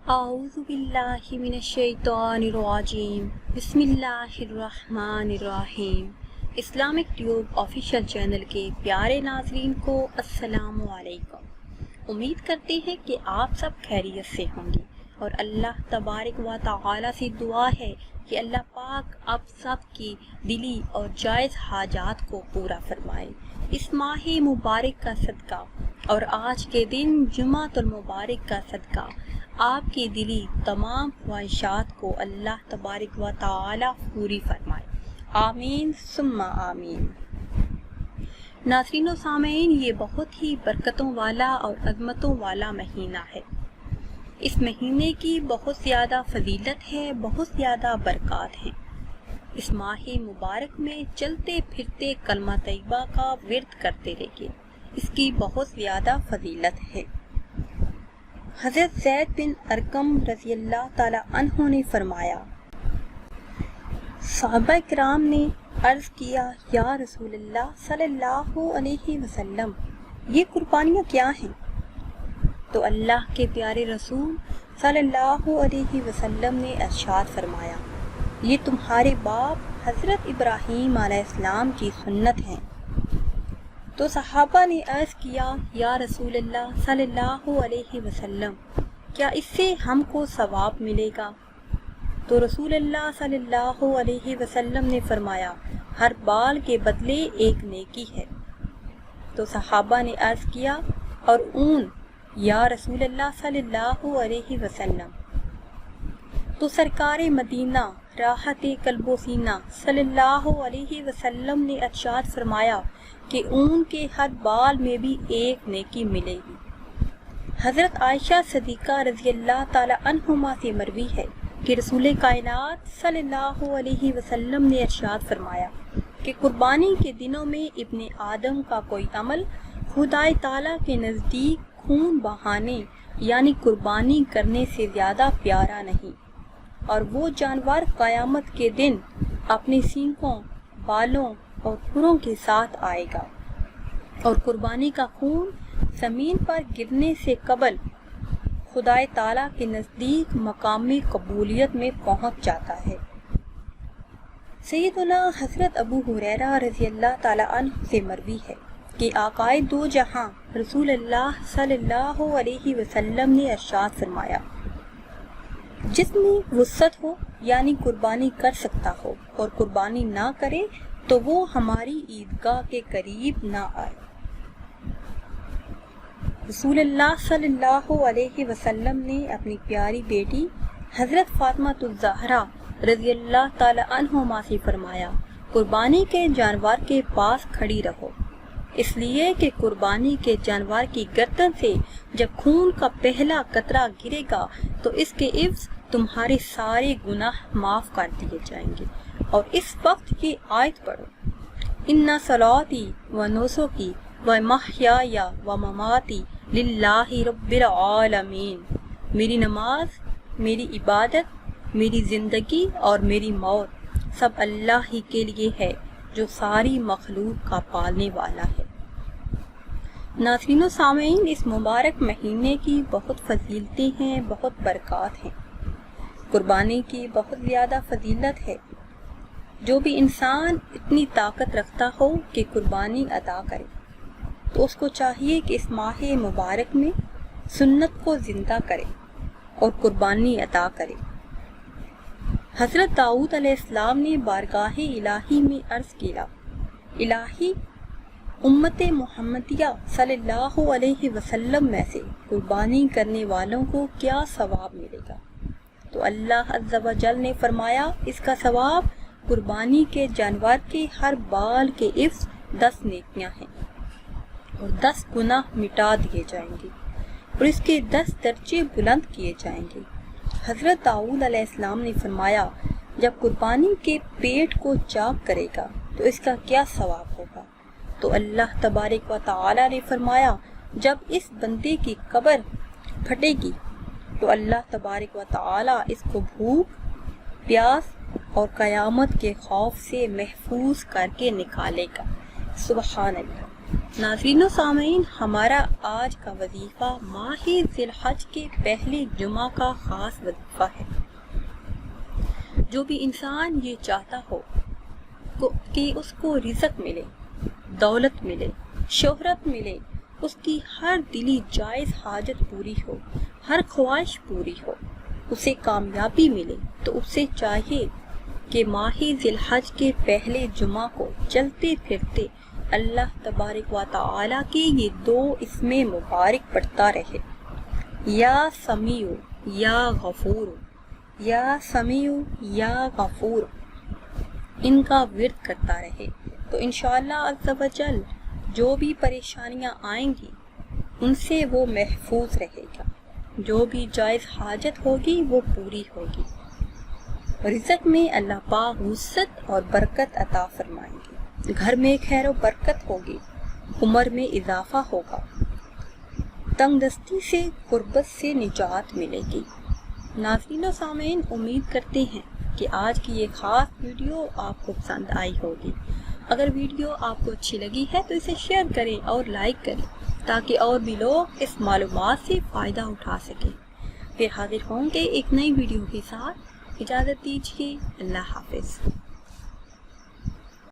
اعوذ باللہ من الشیطان الرجیم بسم اللہ الرحمن الرحیم۔ اسلامک ٹیوب آفیشیل چینل کے پیارے ناظرین کو السلام علیکم۔ امید کرتے ہیں کہ آپ سب خیریت سے ہوں گے اور اللہ تبارک و تعالی سے دعا ہے کہ اللہ پاک آپ سب کی دلی اور جائز حاجات کو پورا فرمائے۔ اس ماہ مبارک کا صدقہ اور آج کے دن جمعۃ المبارک کا صدقہ آپ کی دلی تمام خواہشات کو اللہ تبارک و تعالی پوری فرمائے، آمین ثم آمین۔ ناظرین و سامعین، یہ بہت ہی برکتوں والا اور عظمتوں والا مہینہ ہے۔ اس مہینے کی بہت زیادہ فضیلت ہے، بہت زیادہ برکات ہیں۔ اس ماہ مبارک میں چلتے پھرتے کلمہ طیبہ کا ورد کرتے رہیے، اس کی بہت زیادہ فضیلت ہے۔ حضرت زید بن ارقم رضی اللہ تعالی عنہ نے فرمایا، صحابہ کرام نے عرض کیا، یا رسول اللہ صلی اللہ علیہ وسلم، یہ قربانیاں کیا ہیں؟ تو اللہ کے پیارے رسول صلی اللہ علیہ وسلم نے ارشاد فرمایا، یہ تمہارے باپ حضرت ابراہیم علیہ السلام کی سنت ہیں۔ تو صحابہ نے عرض کیا، یا رسول اللہ صلی اللہ علیہ وسلم، کیا اس سے ہم کو ثواب ملے گا؟ تو رسول اللہ صلی اللہ علیہ وسلم نے فرمایا، ہر بال کے بدلے ایک نیکی ہے۔ تو صحابہ نے عرض کیا، اور اون؟ یا رسول اللہ صلی اللہ علیہ وسلم۔ تو سرکار مدینہ راحت قلب و سینہ صلی اللہ علیہ وسلم نے ارشاد فرمایا کہ اون کے ہر بال میں بھی ایک نیکی ملے گی۔ حضرت عائشہ صدیقہ رضی اللہ تعالی عنہما سے مروی ہے کہ رسول کائنات صلی اللہ علیہ وسلم نے ارشاد فرمایا کہ قربانی کے دنوں میں ابن آدم کا کوئی عمل خدائے تعالیٰ کے نزدیک خون بہانے یعنی قربانی کرنے سے زیادہ پیارا نہیں، اور وہ جانور قیامت کے دن اپنے سینگوں، بالوں اور کھروں کے ساتھ آئے گا، اور قربانی کا خون زمین پر گرنے سے قبل خدائے تعالیٰ کے نزدیک مقام قبولیت میں پہنچ جاتا ہے۔ سیدنا حضرت ابو ہریرہ رضی اللہ تعالی عنہ سے مروی ہے کہ آقائے دو جہاں رسول اللہ صلی اللہ علیہ وسلم نے ارشاد فرمایا، جس میں وسعت ہو یعنی قربانی کر سکتا ہو اور قربانی نہ کرے تو وہ ہماری عیدگاہ کے قریب نہ آئے۔ رسول اللہ صلی اللہ علیہ وسلم نے اپنی پیاری بیٹی حضرت فاطمہ الزہرا رضی اللہ تعالی عنہما سے فرمایا، قربانی کے جانور کے پاس کھڑی رہو، اس لیے کہ قربانی کے جانور کی گردن سے جب خون کا پہلا قطرہ گرے گا تو اس کے عوض تمہارے سارے گناہ معاف کر دیے جائیں گے۔ اور اس وقت کی آیت پڑھو، ان صلاتی و نسکی و محیای و مماتی للہ رب العالمین، میری نماز، میری عبادت، میری زندگی اور میری موت سب اللہ ہی کے لیے ہے جو ساری مخلوق کا پالنے والا ہے۔ ناظرین و سامعین، اس مبارک مہینے کی بہت فضیلتیں ہیں، بہت برکات ہیں۔ قربانی کی بہت زیادہ فضیلت ہے۔ جو بھی انسان اتنی طاقت رکھتا ہو کہ قربانی ادا کرے تو اس کو چاہیے کہ اس ماہ مبارک میں سنت کو زندہ کرے اور قربانی ادا کرے۔ حضرت داؤد علیہ السلام نے بارگاہ الہی میں عرض کیا، الہی، امت محمدیہ صلی اللہ علیہ وسلم میں سے قربانی کرنے والوں کو کیا ثواب ملے گا؟ تو اللہ عز و جل نے فرمایا، اس کا ثواب قربانی کے جانور کے ہر بال کے عوض 10 نیکیاں ہیں، اور 10 گناہ مٹا دیے جائیں گے، اور اس کے 10 درجے بلند کیے جائیں گے۔ حضرت داؤد علیہ السلام نے فرمایا، جب قربانی کے پیٹ کو چاک کرے گا تو اس کا کیا ثواب ہوگا؟ تو اللہ تبارک و تعالی نے فرمایا، جب اس بندے کی قبر پھٹے گی تو اللہ تبارک و تعالی اس کو بھوک، پیاس اور قیامت کے خوف سے محفوظ کر کے نکالے گا۔ سبحان اللہ۔ ناظرین و سامعین، ہمارا آج کا وظیفہ ماہ ذی الحج کے پہلے جمعہ کا خاص وظیفہ ہے۔ جو بھی انسان یہ چاہتا ہو کہ اس کو رزق ملے، دولت ملے، شہرت ملے، اس کی ہر دلی جائز حاجت پوری ہو، ہر خواہش پوری ہو، اسے کامیابی ملے، تو اسے چاہیے کہ ماہ ذی الحج کے پہلے جمعہ کو چلتے پھرتے اللہ تبارک و تعالی کے یہ 2 اسم مبارک پڑھتا رہے، یا سمیع یا غفور، یا سمیع یا غفور، ان کا ورد کرتا رہے، تو انشاءاللہ عز و جل جو بھی پریشانیاں آئیں گی ان سے وہ محفوظ رہے گا، جو بھی جائز حاجت ہوگی وہ پوری ہوگی، رزق میں اللہ پاک وسعت اور برکت عطا فرمائیں گے، گھر میں خیر و برکت ہوگی، عمر میں اضافہ ہوگا، تنگ دستی سے غربت سے نجات ملے گی۔ ناظرین و سامعین، امید کرتے ہیں کہ آج کی یہ خاص ویڈیو آپ کو پسند آئی ہوگی۔ اگر ویڈیو آپ کو اچھی لگی ہے تو اسے شیئر کریں اور لائک کریں تاکہ اور بھی لوگ اس معلومات سے فائدہ اٹھا سکیں۔ پھر حاضر ہوں گے ایک نئی ویڈیو کے ساتھ، اجازت دیجیے، اللہ حافظ۔